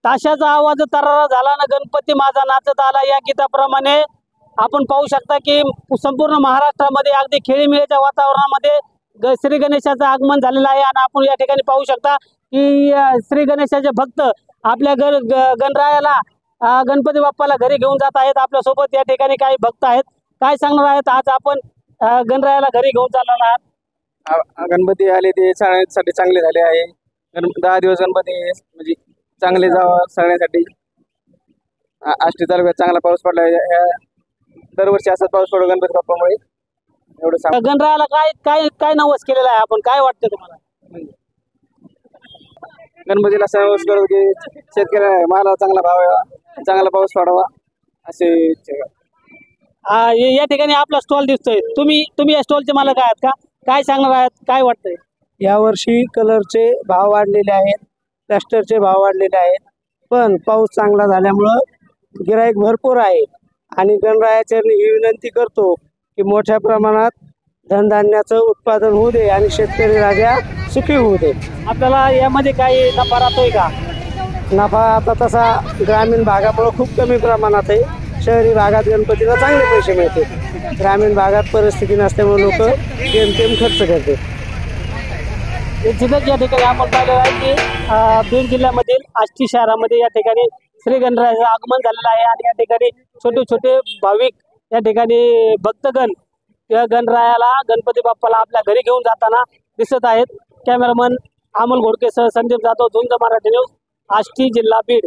ताशाचा आवाज तरारा झाला ना गणपती माझा नाचत आला या गीताप्रमाणे आपण पाहू शकता की संपूर्ण महाराष्ट्रामध्ये अगदी खेळीमेळीच्या वातावरणामध्ये श्री गणेशाचं आगमन झालेलं आहे आणि आपण या ठिकाणी पाहू शकता की श्री गणेशाचे भक्त आपल्या गणरायाला गणपती बाप्पाला घरी घेऊन जात आहेत। आपल्यासोबत या ठिकाणी काही भक्त आहेत, काय सांगणार आहेत? आज आपण गणरायाला घरी घेऊन चाललेला आहात। गणपती आले ते सगळ्यांसाठी चांगले झाले आहे। 10 दिवस गणपती म्हणजे चांगले जावं सगळ्यांसाठी। आष्टी तालुक्यात चांगला पाऊस पडला, दरवर्षी असाच पाऊस पडतो गणपती बाप्पामुळे। एवढं सांग गणरायाला काय काय काय नवस केलेला आहे आपण, काय वाटतं तुम्हाला? गणपतीला नवस करू की शेतकऱ्याला माला चांगला भाव यावा, चांगला पाऊस पडावा असे या ठिकाणी आपला स्टॉल दिसतोय, तुम्ही या स्टॉलचे मालक आहात का? काय सांगणार आहात, काय वाटतंय? यावर्षी कलरचे भाव वाढलेले आहेत, प्लॅस्टरचे भाव वाढलेले आहेत, पण पाऊस चांगला झाल्यामुळं गिराईक भरपूर आहे आणि गणरायाच्या ही विनंती करतो की मोठ्या प्रमाणात धनधान्याचं उत्पादन होऊ दे आणि शेतकरी राजा सुखी होऊ दे। आपल्याला यामध्ये काही नफा राहतोय का? नफा आता तसा ग्रामीण भागामुळे खूप कमी प्रमाणात आहे। शहरी भागात गणपतीला चांगले पैसे मिळते, ग्रामीण भागात परिस्थिती नसल्यामुळे लोक जेमतेम खर्च करते। निश्चितच या ठिकाणी आपण पाहिलेलं आहे की बीड जिल्ह्यामधील आष्टी शहरामध्ये या ठिकाणी श्री गणरायाचं आगमन झालेलं आहे आणि या ठिकाणी छोटे छोटे भाविक या ठिकाणी भक्तगण या गणरायाला गणपती बाप्पाला आपल्या घरी घेऊन जाताना दिसत आहेत। कॅमेरामन अमोल घोडकेसह संदीप जाधव, झुंज मराठी न्यूज, आष्टी, जिल्हा बीड।